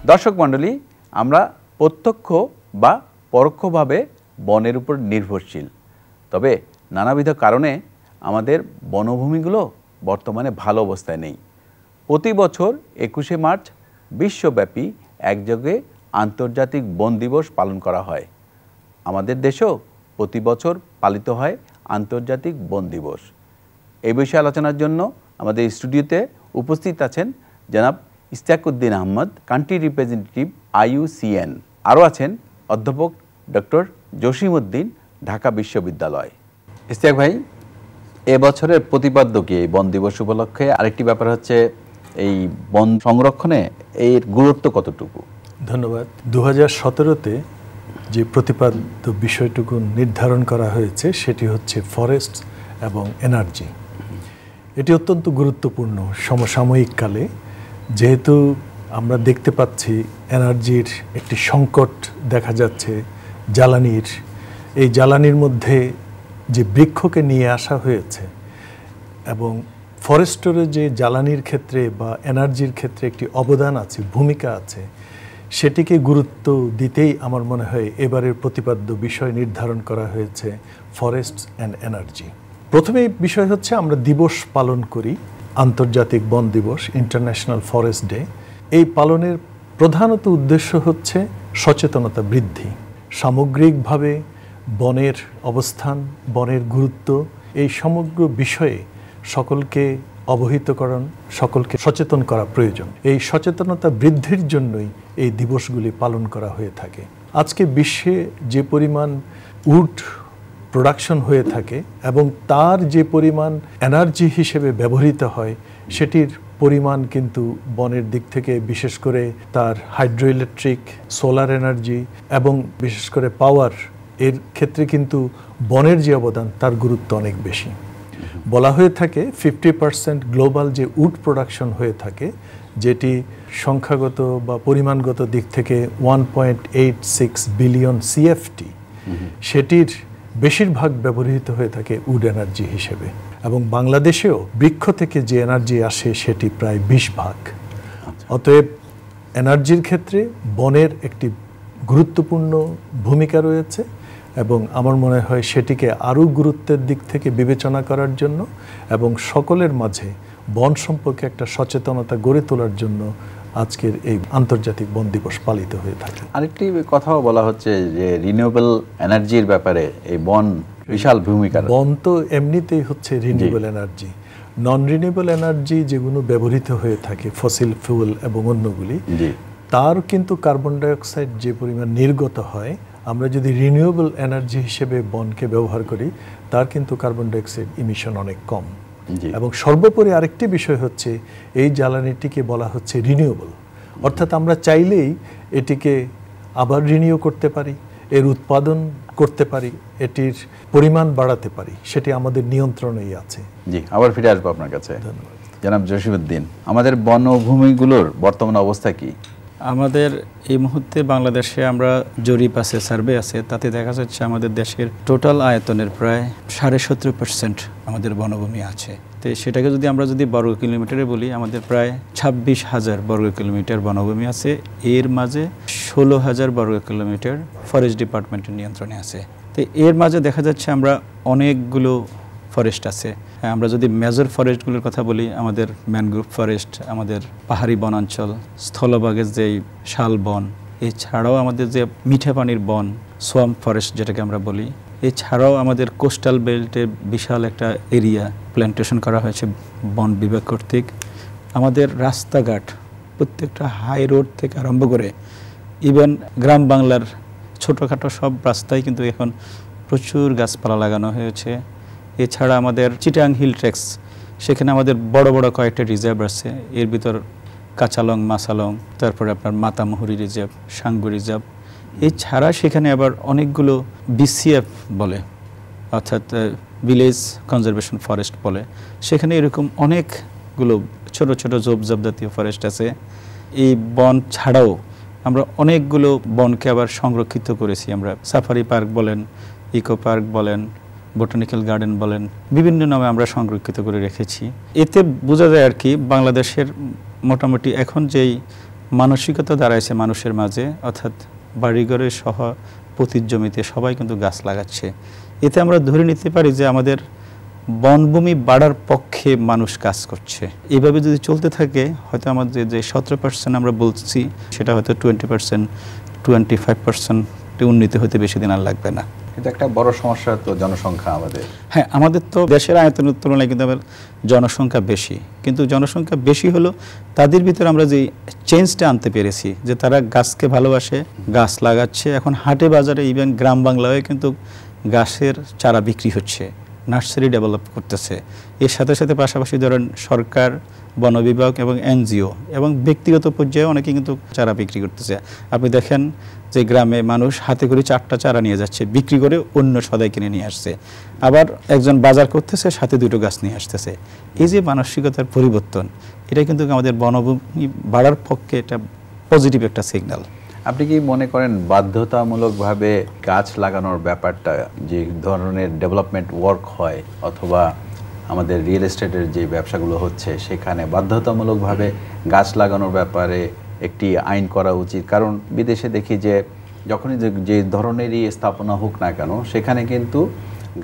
দর্শক মণ্ডলী, আমরা প্রত্যক্ষ বা পরোক্ষভাবে বনের উপর নির্ভরশীল। তবে নানাবিধ কারণে আমাদের বনভূমিগুলো বর্তমানে ভালো অবস্থায় নেই। প্রতি বছর 21শে মার্চ বিশ্বব্যাপী একযোগে আন্তর্জাতিক বন দিবস পালন করা হয়। আমাদের দেশেও প্রতি বছর পালিত হয় আন্তর্জাতিক বন দিবস। এই বিষয়ে আলোচনার জন্য আমাদের স্টুডিওতে উপস্থিত আছেন জনাব ইশতিয়াকুদ্দিন আহমদ, কান্ট্রি রিপ্রেজেন্টেটিভ IUCN। আরও আছেন অধ্যাপক ডক্টর জসিমউদ্দিন, ঢাকা বিশ্ববিদ্যালয়। ইশতিয়াক ভাই, এবছরের প্রতিপাদ্য কি এই বন দিবস উপলক্ষে? আরেকটি ব্যাপার হচ্ছে এই বন সংরক্ষণে এর গুরুত্ব কতটুকু? ধন্যবাদ। 2017-তে যে প্রতিপাদ্য বিষয়টুকু নির্ধারণ করা হয়েছে সেটি হচ্ছে ফরেস্ট এবং এনার্জি। এটি অত্যন্ত গুরুত্বপূর্ণ সমসাময়িক কালে, যেহেতু আমরা দেখতে পাচ্ছি এনার্জির একটি সংকট দেখা যাচ্ছে জ্বালানির। এই জ্বালানির মধ্যে যে বৃক্ষকে নিয়ে আসা হয়েছে এবং ফরেস্টের যে জ্বালানির ক্ষেত্রে বা এনার্জির ক্ষেত্রে একটি অবদান আছে, ভূমিকা আছে, সেটিকে গুরুত্ব দিতেই আমার মনে হয় এবারের প্রতিপাদ্য বিষয় নির্ধারণ করা হয়েছে ফরেস্ট অ্যান্ড এনার্জি। প্রথমে বিষয় হচ্ছে আমরা দিবস পালন করি, আন্তর্জাতিক বন দিবস, ইন্টারন্যাশনাল ফরেস্ট ডে। এই পালনের প্রধানত উদ্দেশ্য হচ্ছে সচেতনতা বৃদ্ধি, সামগ্রিকভাবে বনের অবস্থান, বনের গুরুত্ব, এই সমগ্র বিষয়ে সকলকে অবহিতকরণ, সকলকে সচেতন করা প্রয়োজন। এই সচেতনতা বৃদ্ধির জন্যই এই দিবসগুলি পালন করা হয়ে থাকে। আজকে বিশ্বে যে পরিমাণ উড প্রোডাকশন হয়ে থাকে এবং তার যে পরিমাণ এনার্জি হিসেবে ব্যবহৃত হয়, সেটির পরিমাণ কিন্তু বনের দিক থেকে, বিশেষ করে তার হাইড্রো ইলেকট্রিক, সোলার এনার্জি এবং বিশেষ করে পাওয়ার, এর ক্ষেত্রে কিন্তু বনের যে অবদান তার গুরুত্ব অনেক বেশি। বলা হয়ে থাকে 50% গ্লোবাল যে উড প্রোডাকশন হয়ে থাকে, যেটি সংখ্যাগত বা পরিমাণগত দিক থেকে 1.86 বিলিয়ন CFT, সেটির বেশিরভাগ ব্যবহৃত হয়ে থাকে উড এনার্জি হিসেবে। এবং বাংলাদেশেও বৃক্ষ থেকে যে এনার্জি আসে সেটি প্রায় 20 ভাগ। অতএব এনার্জির ক্ষেত্রে বনের একটি গুরুত্বপূর্ণ ভূমিকা রয়েছে এবং আমার মনে হয় সেটিকে আরও গুরুত্বের দিক থেকে বিবেচনা করার জন্য এবং সকলের মাঝে বন সম্পর্কে একটা সচেতনতা গড়ে তোলার জন্য আজকের এই আন্তর্জাতিক বন দিবস পালিত হয়ে থাকে। আরেকটি কথাও বলা হচ্ছে যে রিনিউয়েবল এনার্জির ব্যাপারে এই বন বিশাল ভূমিকা। বন তো এমনিতেই হচ্ছে রিনিউয়েবল এনার্জি। নন রিনিউয়েবল এনার্জি যেগুলো ব্যবহৃত হয়ে থাকে, ফসিল ফুয়েল এবং অন্যগুলি, তার কিন্তু কার্বন ডাইঅক্সাইড যে পরিমাণ নির্গত হয়, আমরা যদি রিনিউয়েবল এনার্জি হিসেবে বনকে ব্যবহার করি, তার কিন্তু কার্বন ডাইঅক্সাইড ইমিশন অনেক কম। এবং সর্বোপরি আরেকটি বিষয় হচ্ছে এই জ্বালানিটিকে বলা হচ্ছে রিনিউয়েবল, অর্থাৎ আমরা চাইলেই এটিকে আবার রিনিউ করতে পারি, এর উৎপাদন করতে পারি, এটির পরিমাণ বাড়াতে পারি, সেটি আমাদের নিয়ন্ত্রণেই আছে। জি, আবার ফিরে আসবো আপনার কাছে। ধন্যবাদ। জনাব জসিমউদ্দিন, আমাদের বনভূমিগুলোর বর্তমান অবস্থা কি? আমাদের এই মুহূর্তে বাংলাদেশে আমরা জরিপ আছে, সার্ভে আছে, তাতে দেখা যাচ্ছে আমাদের দেশের টোটাল আয়তনের প্রায় 17.5% আমাদের বনভূমি আছে। তো সেটাকে যদি আমরা বর্গ কিলোমিটারে বলি, আমাদের প্রায় 26,000 বর্গ কিলোমিটার বনভূমি আছে। এর মাঝে 16,000 বর্গ কিলোমিটার ফরেস্ট ডিপার্টমেন্টের নিয়ন্ত্রণে আছে। তো এর মাঝে দেখা যাচ্ছে আমরা অনেকগুলো ফরেস্ট আছে। আমরা যদি মেজর ফরেস্টগুলোর কথা বলি, আমাদের ম্যানগ্রোভ ফরেস্ট, আমাদের পাহাড়ি বনাঞ্চল, স্থলভাগের যে শাল বন, এছাড়াও আমাদের যে মিঠা পানির বন, সোয়াম্প ফরেস্ট যেটাকে আমরা বলি, এছাড়াও আমাদের কোস্টাল বেল্টে বিশাল একটা এরিয়া প্ল্যান্টেশন করা হয়েছে বন বিভাগ কর্তৃক। আমাদের রাস্তাঘাট, প্রত্যেকটা হাই রোড থেকে আরম্ভ করে ইভেন গ্রাম বাংলার ছোটোখাটো সব রাস্তায় কিন্তু এখন প্রচুর গাছপালা লাগানো হয়েছে। এছাড়া আমাদের চিটাং হিল ট্রেক্স, সেখানে আমাদের বড় বড় কয়েকটা রিজার্ভ আছে। এর ভিতর কাঁচালং, মাসালং, তারপরে আপনার মাতামুহুরি রিজার্ভ, সাঙ্গু রিজার্ভ। এছাড়া সেখানে আবার অনেকগুলো BCF বলে, অর্থাৎ ভিলেজ কনজারভেশন ফরেস্ট বলে, সেখানে এরকম অনেকগুলো ছোট ছোট ঝোপঝাপ জাতীয় ফরেস্ট আছে। এই বন ছাড়াও আমরা অনেকগুলো বনকে আবার সংরক্ষিত করেছি। আমরা সাফারি পার্ক বলেন, ইকো পার্ক বলেন, বোটানিক্যাল গার্ডেন বলেন, বিভিন্ন নামে আমরা সংরক্ষিত করে রেখেছি। এতে বোঝা যায় আর কি, বাংলাদেশের মোটামুটি এখন যেই মানসিকতা দাঁড়াইছে মানুষের মাঝে, অর্থাৎ বাড়িঘরের সহ পতির জমিতে সবাই কিন্তু গাছ লাগাচ্ছে। এতে আমরা ধরে নিতে পারি যে আমাদের বনভূমি বাড়ার পক্ষে মানুষ কাজ করছে। এইভাবে যদি চলতে থাকে হয়তো আমাদের যে 17% আমরা বলছি সেটা হয়তো 20%, 25% উন্নীত হতে বেশি দিন আর লাগবে না। কিন্তু একটা বড় সমস্যা তো জনসংখ্যা আমাদের। হ্যাঁ, আমাদের তো দেশের আয়তনের তুলনায় কিন্তু আমাদের জনসংখ্যা বেশি, কিন্তু জনসংখ্যা বেশি হলো তাদের ভিতরে আমরা যে চেঞ্জটা আনতে পেরেছি যে তারা গাছকে ভালোবাসে, গাছ লাগাচ্ছে। এখন হাটে বাজারে ইভেন গ্রাম বাংলায় কিন্তু গাছের চারা বিক্রি হচ্ছে, নার্সারি ডেভেলপ করতেছে। এর সাথে সাথে পাশাপাশি ধরেন সরকার, বন বিভাগ এবং এনজিও এবং ব্যক্তিগত পর্যায়ে অনেকে কিন্তু চারা বিক্রি করতেছে। আপনি দেখেন যে গ্রামে মানুষ হাতে করে 4টা চারা নিয়ে যাচ্ছে, বিক্রি করে অন্য সদাই কিনে নিয়ে আসছে। আবার একজন বাজার করতেছে, সাথে 2টো গাছ নিয়ে আসতেছে। এই যে মানসিকতার পরিবর্তন, এটা কিন্তু আমাদের বনভূমি বাড়ার পক্ষে এটা পজিটিভ একটা সিগন্যাল। আপনি কি মনে করেন বাধ্যতামূলকভাবে গাছ লাগানোর ব্যাপারটা, যে ধরনের ডেভেলপমেন্ট ওয়ার্ক হয় অথবা আমাদের রিয়েল এস্টেটের যে ব্যবসাগুলো হচ্ছে সেখানে বাধ্যতামূলকভাবে গাছ লাগানোর ব্যাপারে একটি আইন করা উচিত? কারণ বিদেশে দেখি যে যখনই যে ধরনেরই স্থাপনা হোক না কেন সেখানে কিন্তু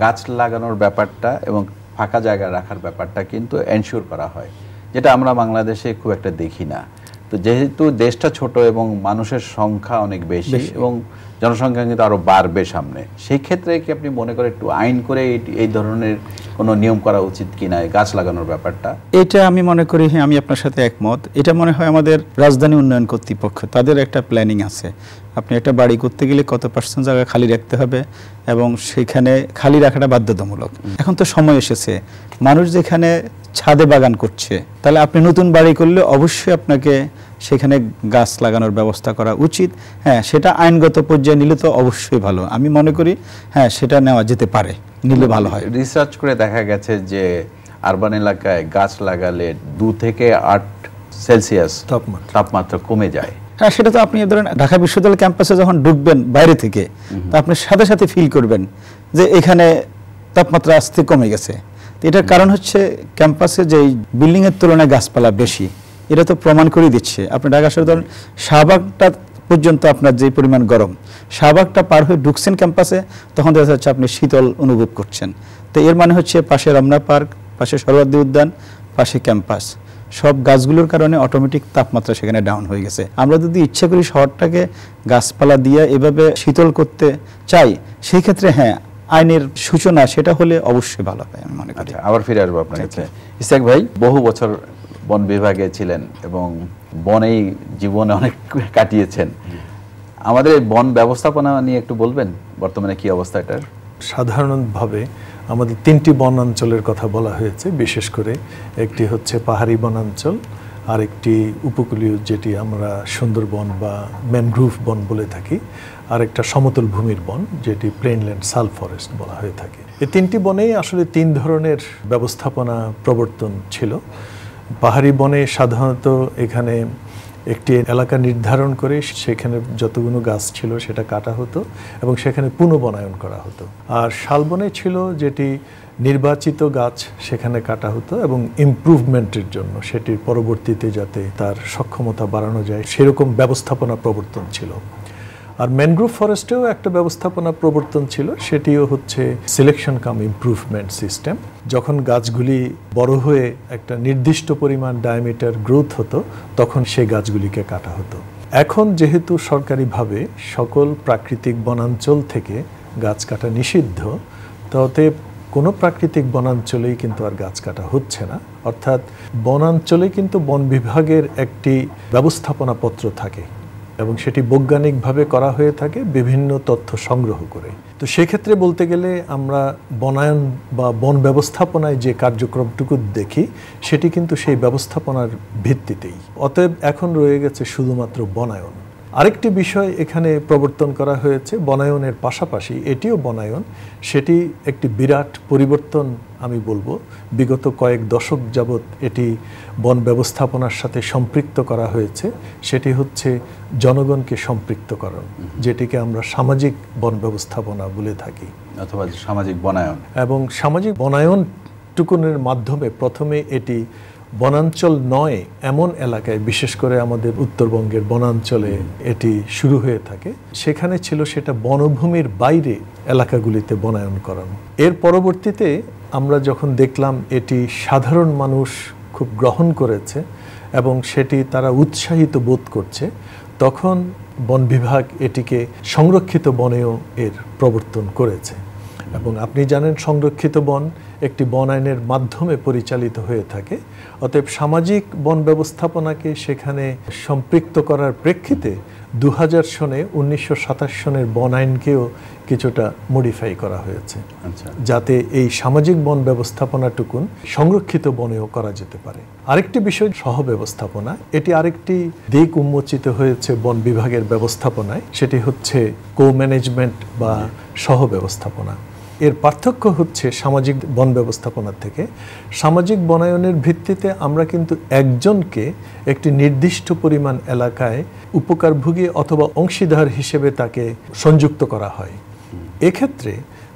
গাছ লাগানোর ব্যাপারটা এবং ফাঁকা জায়গা রাখার ব্যাপারটা কিন্তু এনশিওর করা হয়, যেটা আমরা বাংলাদেশে খুব একটা দেখি না। তো যেহেতু দেশটা ছোট এবং মানুষের সংখ্যা অনেক বেশি এবং জনসংখ্যা কিন্তু আরও বাড়বে সামনে, সেই ক্ষেত্রে কি আপনি মনে করেন একটু আইন করে এই ধরনের কোনো নিয়ম করা উচিত কিনা গাছ লাগানোর ব্যাপারটা? এটা আমি মনে করি, হ্যাঁ, আমি আপনার সাথে একমত। এটা মনে হয় আমাদের রাজধানী উন্নয়ন কর্তৃপক্ষ, তাদের একটা প্ল্যানিং আছে। আপনি একটা বাড়ি করতে গেলে কত % জায়গা খালি রাখতে হবে এবং সেখানে খালি রাখাটা বাধ্যতামূলক। এখন তো সময় এসেছে, মানুষ যেখানে ছাদে বাগান করছে, তাহলে আপনি নতুন বাড়ি করলে অবশ্যই আপনাকে সেখানে গাছ লাগানোর ব্যবস্থা করা উচিত। হ্যাঁ, সেটা আইনগত পর্যায়ে নিলে তো অবশ্যই ভালো। আমি মনে করি হ্যাঁ, সেটা নেওয়া যেতে পারে, নিলে ভালো হয়। রিসার্চ করে দেখা গেছে যে আরবান এলাকায় গাছ লাগালে 2 থেকে 8 সেলসিয়াস তাপমাত্রা কমে যায়। হ্যাঁ, সেটা তো আপনি ধরেন ঢাকা বিশ্ববিদ্যালয় ক্যাম্পাসে যখন ঢুকবেন বাইরে থেকে, তো আপনি সাথে সাথে ফিল করবেন যে এখানে তাপমাত্রা আস্তে কমে গেছে। এটার কারণ হচ্ছে ক্যাম্পাসে যে বিল্ডিংয়ের তুলনায় গাছপালা বেশি, এটা তো প্রমাণ করে দিচ্ছে। আপনি ঢাকা শহরে ধরেন শাহবাগটা পর্যন্ত আপনার যে পরিমাণ গরম, শাহবাগটা পার হয়ে ঢুকছেন ক্যাম্পাসে, তখন দেখা যাচ্ছে আপনি শীতল অনুভব করছেন। তো এর মানে হচ্ছে পাশে রমনা পার্ক, পাশে সরোয়ার্দী উদ্যান, পাশে ক্যাম্পাস, সব গাছগুলোর কারণে অটোমেটিক তাপমাত্রা সেখানে ডাউন হয়ে গেছে। আমরা যদি ইচ্ছা করি শহরটাকে গাছপালা দিয়ে এভাবে শীতল করতে চাই, সেই ক্ষেত্রে হ্যাঁ, আইনের সূচনা সেটা হলে অবশ্যই ভালো হয় আমি মনে করি। আবার ফিরে আসবো আপনার কাছে। ইসহাক ভাই বহু বছর বন বিভাগে ছিলেন এবং বনেই জীবনে অনেক কাটিয়েছেন। আমাদের এই বন ব্যবস্থাপনা নিয়ে একটু বলবেন, বর্তমানে কি অবস্থা এটার? সাধারণভাবে আমাদের 3টি বনাঞ্চলের কথা বলা হয়েছে, বিশেষ করে একটি হচ্ছে পাহাড়ি বনাঞ্চল, আরেকটি উপকূলীয় যেটি আমরা সুন্দরবন বা ম্যানগ্রোভ বন বলে থাকি, আর একটা সমতল ভূমির বন যেটি প্লেনল্যান্ড সাল ফরেস্ট বলা হয়ে থাকে। এই 3টি বনেই আসলে 3 ধরনের ব্যবস্থাপনা প্রবর্তন ছিল। পাহাড়ি বনে সাধারণত এখানে একটি এলাকা নির্ধারণ করে সেখানে যতগুলো গাছ ছিল সেটা কাটা হতো এবং সেখানে পুনর্বনায়ন করা হতো। আর শালবনে ছিল যেটি নির্বাচিত গাছ সেখানে কাটা হতো এবং ইমপ্রুভমেন্টের জন্য সেটির পরবর্তীতে যাতে তার সক্ষমতা বাড়ানো যায় সেরকম ব্যবস্থাপনা প্রবর্তন ছিল। আর ম্যানগ্রোভ ফরেস্টেও একটা ব্যবস্থাপনা প্রবর্তন ছিল, সেটিও হচ্ছে সিলেকশন কাম ইমপ্রুভমেন্ট সিস্টেম। যখন গাছগুলি বড় হয়ে একটা নির্দিষ্ট পরিমাণ ডায়ামিটার গ্রোথ হতো তখন সেই গাছগুলিকে কাটা হতো। এখন যেহেতু সরকারিভাবে সকল প্রাকৃতিক বনাঞ্চল থেকে গাছ কাটা নিষিদ্ধ, তাতে কোনো প্রাকৃতিক বনাঞ্চলেই কিন্তু আর গাছ কাটা হচ্ছে না। অর্থাৎ বনাঞ্চলে কিন্তু বন বিভাগের একটি ব্যবস্থাপনা পত্র থাকে এবং সেটি বৈজ্ঞানিকভাবে করা হয়ে থাকে বিভিন্ন তথ্য সংগ্রহ করে। তো সেক্ষেত্রে বলতে গেলে আমরা বনায়ন বা বন ব্যবস্থাপনায় যে কার্যক্রমটুকু দেখি সেটি কিন্তু সেই ব্যবস্থাপনার ভিত্তিতেই। অতএব এখন রয়ে গেছে শুধুমাত্র বনায়ন। আরেকটি বিষয় এখানে প্রবর্তন করা হয়েছে বনায়নের পাশাপাশি, এটিও বনায়ন, সেটি একটি বিরাট পরিবর্তন আমি বলবো। বিগত কয়েক দশক যাবৎ এটি বন ব্যবস্থাপনার সাথে সম্পৃক্ত করা হয়েছে, সেটি হচ্ছে জনগণকে সম্পৃক্তকরণ, যেটিকে আমরা সামাজিক বন ব্যবস্থাপনা বলে থাকি অথবা সামাজিক বনায়ন। এবং সামাজিক বনায়ন টুকুনের মাধ্যমে প্রথমে এটি বনাঞ্চল নয় এমন এলাকায়, বিশেষ করে আমাদের উত্তরবঙ্গের বনাঞ্চলে এটি শুরু হয়ে থাকে, সেখানে ছিল সেটা বনভূমির বাইরে এলাকাগুলিতে বনায়ন করানো। এর পরবর্তীতে আমরা যখন দেখলাম এটি সাধারণ মানুষ খুব গ্রহণ করেছে এবং সেটি তারা উৎসাহিত বোধ করছে, তখন বন বিভাগ এটিকে সংরক্ষিত বনেও এর প্রবর্তন করেছে। এবং আপনি জানেন সংরক্ষিত বন একটি বন আইনের মাধ্যমে পরিচালিত হয়ে থাকে। অতএব সামাজিক বন ব্যবস্থাপনাকে সেখানে সম্পৃক্ত করার প্রেক্ষিতে 2000 সনে 1927 সনের বন আইনকেও কিছুটা মডিফাই করা হয়েছে, যাতে এই সামাজিক বন ব্যবস্থাপনাটুকুন সংরক্ষিত বনেও করা যেতে পারে। আরেকটি বিষয় সহ ব্যবস্থাপনা, এটি আরেকটি দিক উন্মোচিত হয়েছে বন বিভাগের ব্যবস্থাপনায়, সেটি হচ্ছে কো ম্যানেজমেন্ট বা সহ ব্যবস্থাপনা। এর পার্থক্য হচ্ছে সামাজিক বন ব্যবস্থাপনার থেকে, সামাজিক বনায়নের ভিত্তিতে আমরা কিন্তু একজনকে একটি নির্দিষ্ট পরিমাণ এলাকায় উপকারভোগী অথবা অংশীদার হিসেবে তাকে সংযুক্ত করা হয়। এক্ষেত্রে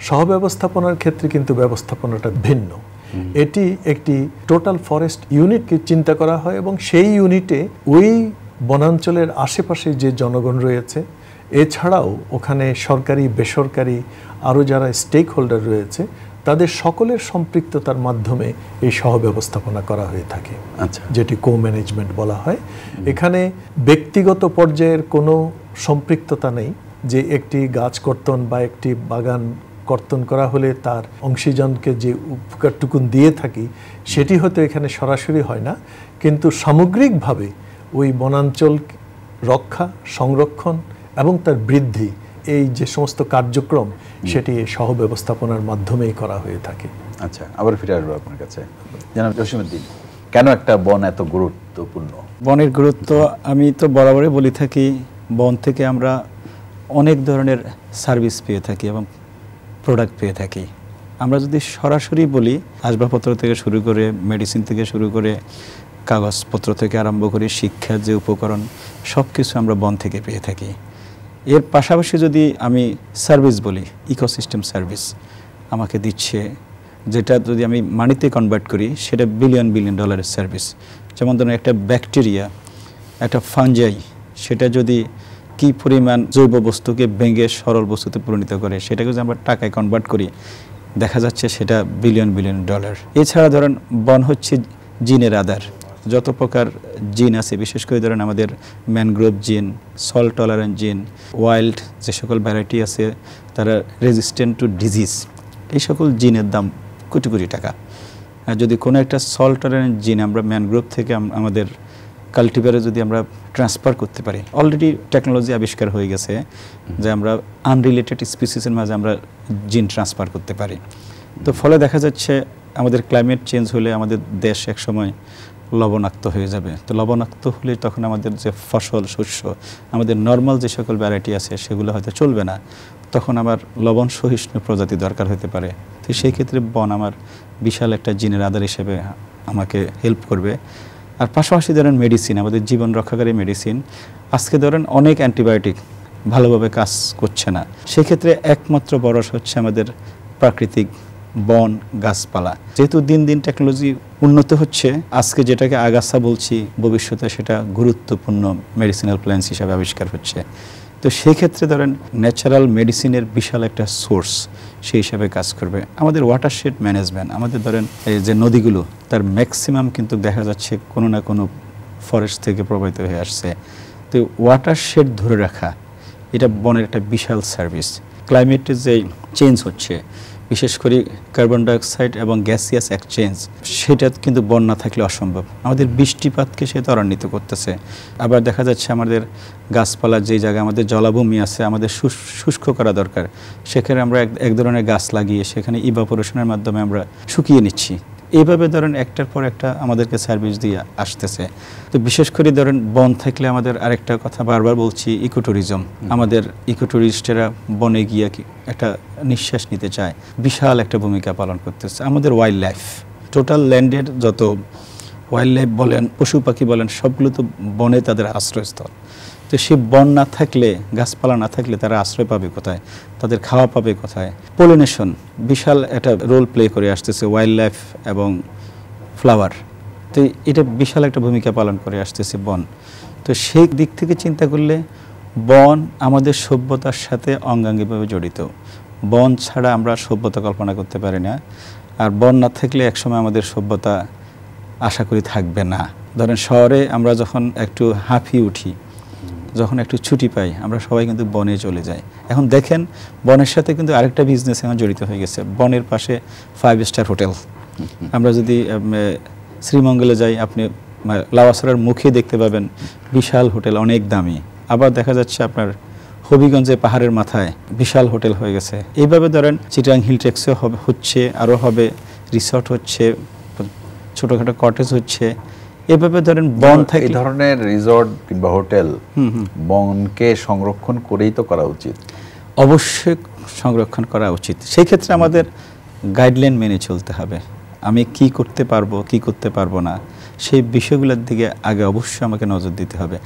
সহব্যবস্থাপনার ক্ষেত্রে কিন্তু ব্যবস্থাপনাটা ভিন্ন। এটি একটি টোটাল ফরেস্ট ইউনিটকে চিন্তা করা হয় এবং সেই ইউনিটে ওই বনাঞ্চলের আশেপাশে যে জনগণ রয়েছে, এছাড়াও ওখানে সরকারি বেসরকারি আরও যারা স্টেক হোল্ডার রয়েছে, তাদের সকলের সম্পৃক্ততার মাধ্যমে এই সহব্যবস্থাপনা করা হয়ে থাকে, যেটি কো ম্যানেজমেন্ট বলা হয়। এখানে ব্যক্তিগত পর্যায়ের কোনো সম্পৃক্ততা নেই, যে একটি গাছ কর্তন বা একটি বাগান কর্তন করা হলে তার অংশীজনকে যে উপকারটুকুন দিয়ে থাকি সেটি হয়তো এখানে সরাসরি হয় না, কিন্তু সামগ্রিকভাবে ওই বনাঞ্চল রক্ষা, সংরক্ষণ এবং তার বৃদ্ধি, এই যে সমস্ত কার্যক্রম সেটি সহব্যবস্থাপনার মাধ্যমেই করা হয়ে থাকে। আচ্ছা, আবার ফিরে আসবো আপনার কাছে। জানাব জসিমউদ্দিন, কেন একটা বন এত গুরুত্বপূর্ণ? বনের গুরুত্ব আমি তো বরাবরই বলি থাকি, বন থেকে আমরা অনেক ধরনের সার্ভিস পেয়ে থাকি এবং প্রোডাক্ট পেয়ে থাকি। আমরা যদি সরাসরি বলি, আসবাবপত্র থেকে শুরু করে, মেডিসিন থেকে শুরু করে, কাগজপত্র থেকে আরম্ভ করে শিক্ষার যে উপকরণ, সব কিছু আমরা বন থেকে পেয়ে থাকি। এর পাশাপাশি যদি আমি সার্ভিস বলি, ইকোসিস্টেম সার্ভিস আমাকে দিচ্ছে, যেটা যদি আমি মানিতে কনভার্ট করি সেটা বিলিয়ন বিলিয়ন ডলারের সার্ভিস। যেমন ধরুন একটা ব্যাকটেরিয়া, একটা ফাঞ্জাই, সেটা যদি কি পরিমাণ জৈব বস্তুকে ভেঙে সরল বস্তুতে পরিণত করে, সেটাকে যদি আমরা টাকায় কনভার্ট করি, দেখা যাচ্ছে সেটা বিলিয়ন বিলিয়ন ডলার। এছাড়া ধরেন বন হচ্ছে জিনের আধার। যত প্রকার জিন আছে, বিশেষ করে ধরেন আমাদের ম্যানগ্রোভ জিন, সল্ট টলারেন্ট জিন, ওয়াইল্ড যে সকল ভ্যারাইটি আছে তারা রেজিস্ট্যান্ট টু ডিজিজ, এই সকল জিনের দাম কোটি কোটি টাকা। আর যদি কোনো একটা সল্ট টলারেন্ট জিন আমরা ম্যানগ্রোভ থেকে আমাদের কাল্টিভারে যদি আমরা ট্রান্সফার করতে পারি, অলরেডি টেকনোলজি আবিষ্কার হয়ে গেছে যে আমরা আনরিলেটেড স্পিসিসের মাঝে আমরা জিন ট্রান্সফার করতে পারি। তো ফলে দেখা যাচ্ছে আমাদের ক্লাইমেট চেঞ্জ হলে আমাদের দেশ একসময় লবণাক্ত হয়ে যাবে। তো লবণাক্ত হলে তখন আমাদের যে ফসল, শস্য, আমাদের নর্মাল যে সকল ভ্যারাইটি আছে সেগুলো হয়তো চলবে না, তখন আমার লবণ সহিষ্ণু প্রজাতি দরকার হতে পারে। তো সেই ক্ষেত্রে বন আমার বিশাল একটা জিনের আধার হিসেবে আমাকে হেল্প করবে। আর পাশাপাশি ধরেন মেডিসিন, আমাদের জীবন রক্ষাকারী মেডিসিন, আজকে ধরেন অনেক অ্যান্টিবায়োটিক ভালোভাবে কাজ করছে না, সেক্ষেত্রে একমাত্র বরস হচ্ছে আমাদের প্রাকৃতিক বন, গাছপালা। যেহেতু দিন দিন টেকনোলজি উন্নত হচ্ছে, আজকে যেটাকে আগাছা বলছি, ভবিষ্যতে সেটা গুরুত্বপূর্ণ মেডিসিনাল প্ল্যান্টস হিসাবে আবিষ্কার হচ্ছে। তো সেই ক্ষেত্রে ধরেন ন্যাচারাল মেডিসিনের বিশাল একটা সোর্স সেই হিসাবে কাজ করবে। আমাদের ওয়াটারশেড ম্যানেজমেন্ট, আমাদের ধরেন এই যে নদীগুলো, তার ম্যাক্সিমাম কিন্তু দেখা যাচ্ছে কোনো না কোনো ফরেস্ট থেকে প্রবাহিত হয়ে আসছে। তো ওয়াটারশেড ধরে রাখা, এটা বনের একটা বিশাল সার্ভিস। ক্লাইমেটের যে চেঞ্জ হচ্ছে, বিশেষ করে কার্বন ডাইঅক্সাইড এবং গ্যাসিয়াস এক্সচেঞ্জ, সেটা কিন্তু বন না থাকলে অসম্ভব। আমাদের বৃষ্টিপাতকে সে ত্বরান্বিত করতেছে। আবার দেখা যাচ্ছে আমাদের গাছপালা, যেই জায়গায় আমাদের জলাভূমি আছে, আমাদের শুষ্ক করা দরকার, সেখানে আমরা এক ধরনের গাছ লাগিয়ে সেখানে ইভাপোরেশনের মাধ্যমে আমরা শুকিয়ে নিচ্ছি। এইভাবে ধরেন একটার পর একটা আমাদেরকে সার্ভিস দিয়ে আসতেছে। তো বিশেষ করে ধরেন বন থাকলে আমাদের আরেকটা কথা বারবার বলছি, ইকোট্যুরিজম। আমাদের ইকোট্যুরিস্টেরা বনে গিয়ে একটা নিঃশ্বাস নিতে চায়, বিশাল একটা ভূমিকা পালন করতেছে। আমাদের ওয়াইল্ড লাইফ, টোটাল ল্যান্ডের যত ওয়াইল্ড লাইফ বলেন, পশু পাখি বলেন, সবগুলো তো বনে তাদের আশ্রয়স্থল। তো সেই বন না থাকলে, গাছপালা না থাকলে তারা আশ্রয় পাবে কোথায়, তাদের খাওয়া পাবে কোথায়? পলিনেশন বিশাল একটা রোল প্লে করে আসতেছে ওয়াইল্ড লাইফ এবং ফ্লাওয়ার। তো এটা বিশাল একটা ভূমিকা পালন করে আসতেছে বন। তো সেই দিক থেকে চিন্তা করলে বন আমাদের সভ্যতার সাথে অঙ্গাঙ্গিভাবে জড়িত। বন ছাড়া আমরা সভ্যতা কল্পনা করতে পারি না, আর বন না থাকলে একসময় আমাদের সভ্যতা আশা করি থাকবে না। ধরেন শহরে আমরা যখন একটু হাঁফিয়ে উঠি, যখন একটু ছুটি পাই, আমরা সবাই কিন্তু বনে চলে যাই। এখন দেখেন বনের সাথে কিন্তু আরেকটা বিজনেস এখন জড়িত হয়ে গেছে। বনের পাশে 5 স্টার হোটেল। আমরা যদি শ্রীমঙ্গলে যাই, আপনি লাওয়াছড়ার মুখে দেখতে পাবেন বিশাল হোটেল, অনেক দামি। আবার দেখা যাচ্ছে আপনার হবিগঞ্জে পাহাড়ের মাথায় বিশাল হোটেল হয়ে গেছে। এইভাবে ধরেন চিটাং হিল ট্রেক্সে হচ্ছে, আরও হবে, রিসর্ট হচ্ছে, ছোটোখাটো কটেজ হচ্ছে। এভাবে ধরেন বন থেকে এই ধরনের রিসর্ট কিংবা হোটেল বনকে সংরক্ষণ করেই তো করা উচিত। অবশ্যই সংরক্ষণ করা উচিত। সেই ক্ষেত্রে আমাদের গাইডলাইন মেনে চলতে হবে। আমি কি করতে পারবো, কি করতে পারবো না, সেই বিষয়গুলোর দিকে আগে অবশ্যই আমাকে নজর দিতে হবে।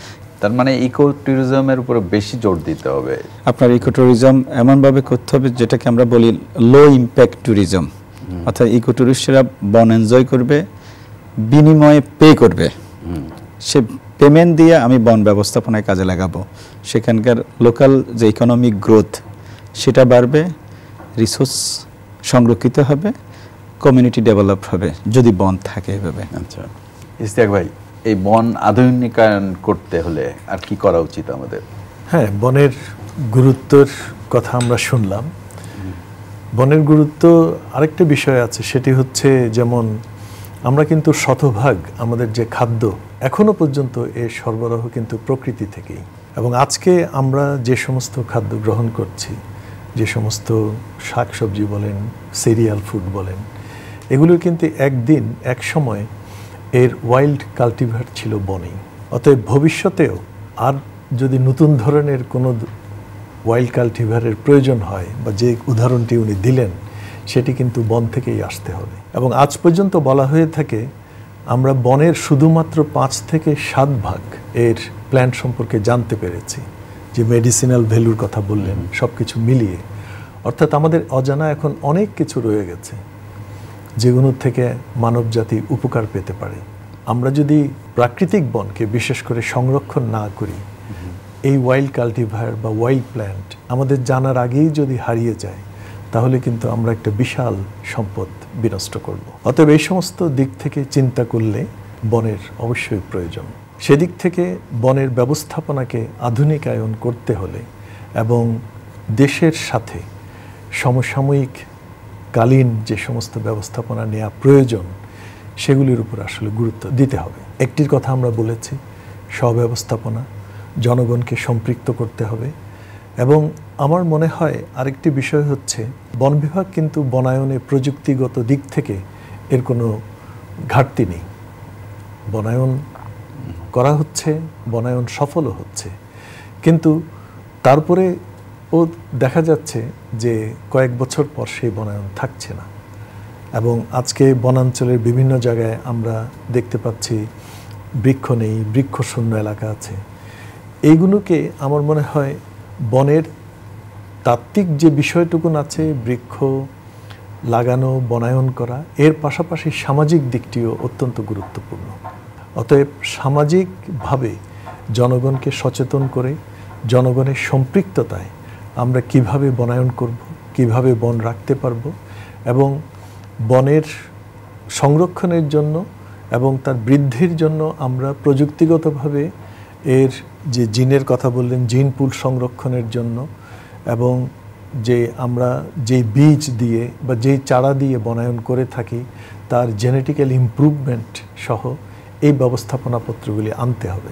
তার মানে ইকো ট্যুরিজমের উপরে বেশি জোর দিতে হবে। আপনার ইকো ট্যুরিজম এমনভাবে করতে হবে যেটাকে আমরা বলি লো ইম্প্যাক্ট ট্যুরিজম। অর্থাৎ ইকো ট্যুরিস্টরা বন এনজয় করবে, বিনিময়ে পে করবে। সে পেমেন্ট দিয়ে আমি বন ব্যবস্থাপনায় কাজে লাগাবো। সেখানকার লোকাল যে ইকোনমিক গ্রোথ সেটা বাড়বে, রিসোর্স সংরক্ষিত হবে, কমিউনিটি ডেভেলপ হবে যদি বন থাকে এভাবে। আচ্ছা ইশতিয়াক ভাই, এই বন আধুনিকায়ন করতে হলে আর কি করা উচিত আমাদের? হ্যাঁ, বনের গুরুত্বের কথা আমরা শুনলাম। বনের গুরুত্ব আরেকটা বিষয় আছে, সেটি হচ্ছে যেমন আমরা কিন্তু শতভাগ আমাদের যে খাদ্য এখনো পর্যন্ত এর সরবরাহ কিন্তু প্রকৃতি থেকেই। এবং আজকে আমরা যে সমস্ত খাদ্য গ্রহণ করছি, যে সমস্ত শাকসবজি বলেন, সিরিয়াল ফুড বলেন, এগুলোর কিন্তু একদিন এক সময় এর ওয়াইল্ড কাল্টিভার ছিল বনেই। অতএব ভবিষ্যতেও আর যদি নতুন ধরনের কোনো ওয়াইল্ড কাল্টিভারের প্রয়োজন হয়, বা যে উদাহরণটি উনি দিলেন সেটি কিন্তু বন থেকেই আসতে হবে। এবং আজ পর্যন্ত বলা হয়ে থাকে আমরা বনের শুধুমাত্র 5 থেকে 7 ভাগ এর প্ল্যান্ট সম্পর্কে জানতে পেরেছি, যে মেডিসিনাল ভ্যালুর কথা বললেন, সব কিছু মিলিয়ে। অর্থাৎ আমাদের অজানা এখন অনেক কিছু রয়ে গেছে যেগুলোর থেকে মানবজাতি উপকার পেতে পারে। আমরা যদি প্রাকৃতিক বনকে বিশেষ করে সংরক্ষণ না করি, এই ওয়াইল্ড কাল্টিভার বা ওয়াইল্ড প্ল্যান্ট আমাদের জানার আগেই যদি হারিয়ে যায়, তাহলে কিন্তু আমরা একটা বিশাল সম্পদ বিনষ্ট করব। অতএব এই সমস্ত দিক থেকে চিন্তা করলে বনের অবশ্যই প্রয়োজন। সেদিক থেকে বনের ব্যবস্থাপনাকে আধুনিকায়ন করতে হলে এবং দেশের সাথে সমসাময়িক কালীন যে সমস্ত ব্যবস্থাপনা নেওয়া প্রয়োজন, সেগুলির উপর আসলে গুরুত্ব দিতে হবে। একটির কথা আমরা বলেছি, স্বব্যবস্থাপনা, জনগণকে সম্পৃক্ত করতে হবে। এবং আমার মনে হয় আরেকটি বিষয় হচ্ছে, বন বিভাগ কিন্তু বনায়নে প্রযুক্তিগত দিক থেকে এর কোনো ঘাটতি নেই। বনায়ন করা হচ্ছে, বনায়ন সফলও হচ্ছে, কিন্তু তারপরে ও দেখা যাচ্ছে যে কয়েক বছর পর সেই বনায়ন থাকছে না। এবং আজকে বনাঞ্চলের বিভিন্ন জায়গায় আমরা দেখতে পাচ্ছি বৃক্ষ নেই, বৃক্ষশূন্য এলাকা আছে। এইগুলোকে আমার মনে হয় বনের তাত্ত্বিক যে বিষয়টুকুন আছে, বৃক্ষ লাগানো, বনায়ন করা, এর পাশাপাশি সামাজিক দিকটিও অত্যন্ত গুরুত্বপূর্ণ। অতএব সামাজিকভাবে জনগণকে সচেতন করে জনগণের সম্পৃক্ততায় আমরা কিভাবে বনায়ন করব, কিভাবে বন রাখতে পারব, এবং বনের সংরক্ষণের জন্য এবং তার বৃদ্ধির জন্য আমরা প্রযুক্তিগতভাবে এর যে জিনের কথা বললেন, জিন পুল সংরক্ষণের জন্য, এবং যে আমরা যেই বীজ দিয়ে বা যেই চারা দিয়ে বনায়ন করে থাকি তার জেনেটিক্যাল ইমপ্রুভমেন্ট সহ এই ব্যবস্থাপনাপত্রগুলি আনতে হবে।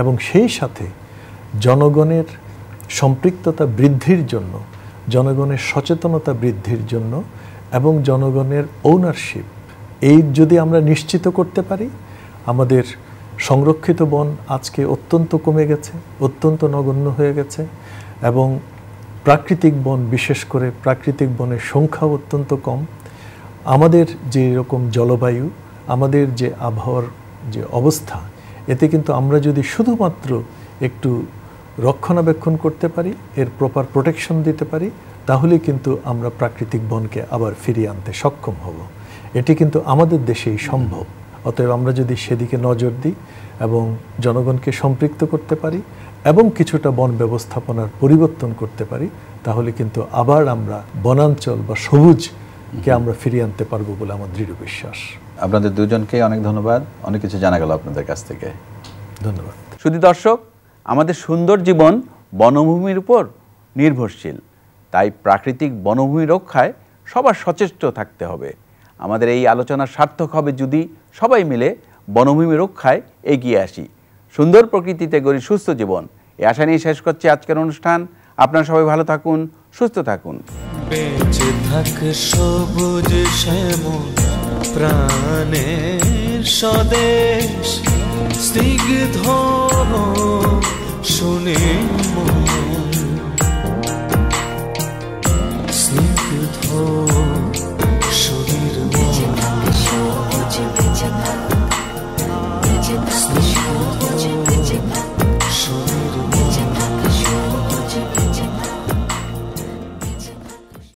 এবং সেই সাথে জনগণের সম্পৃক্ততা বৃদ্ধির জন্য, জনগণের সচেতনতা বৃদ্ধির জন্য এবং জনগণের ওনারশিপ, এই যদি আমরা নিশ্চিত করতে পারি, আমাদের সংরক্ষিত বন আজকে অত্যন্ত কমে গেছে, অত্যন্ত নগণ্য হয়ে গেছে। এবং প্রাকৃতিক বন, বিশেষ করে প্রাকৃতিক বনের সংখ্যা অত্যন্ত কম। আমাদের যে রকম জলবায়ু, আমাদের যে আবহাওয়ার যে অবস্থা, এতে কিন্তু আমরা যদি শুধুমাত্র একটু রক্ষণাবেক্ষণ করতে পারি, এর প্রপার প্রোটেকশন দিতে পারি, তাহলে কিন্তু আমরা প্রাকৃতিক বনকে আবার ফিরিয়ে আনতে সক্ষম হব। এটি কিন্তু আমাদের দেশেই সম্ভব। অতএব আমরা যদি সেদিকে নজর দিই এবং জনগণকে সম্পৃক্ত করতে পারি এবং কিছুটা বন ব্যবস্থাপনার পরিবর্তন করতে পারি, তাহলে কিন্তু আবার আমরা বনাঞ্চল বা সবুজকে আমরা ফিরিয়ে আনতে পারবো বলে আমার দৃঢ় বিশ্বাস। আপনাদের দুজনকে অনেক ধন্যবাদ, অনেক কিছু জানা গেল আপনাদের কাছ থেকে। ধন্যবাদ। শুধু দর্শক, আমাদের সুন্দর জীবন বনভূমির উপর নির্ভরশীল, তাই প্রাকৃতিক বনভূমি রক্ষায় সবার সচেষ্ট থাকতে হবে। আমাদের এই আলোচনা সার্থক হবে যদি সবাই মিলে বনভূমি রক্ষায় এগিয়ে আসি। সুন্দর প্রকৃতিতে গড়ি সুস্থ জীবন, এই আশা নিয়ে শেষ করছি আজকের অনুষ্ঠান। আপনারা সবাই ভালো থাকুন, সুস্থ থাকুন। বেঁচে থাক সবুজ শ্যামল প্রাণের স্বদেশ, স্নিগ্ধ শুনে স্নিগ্ধ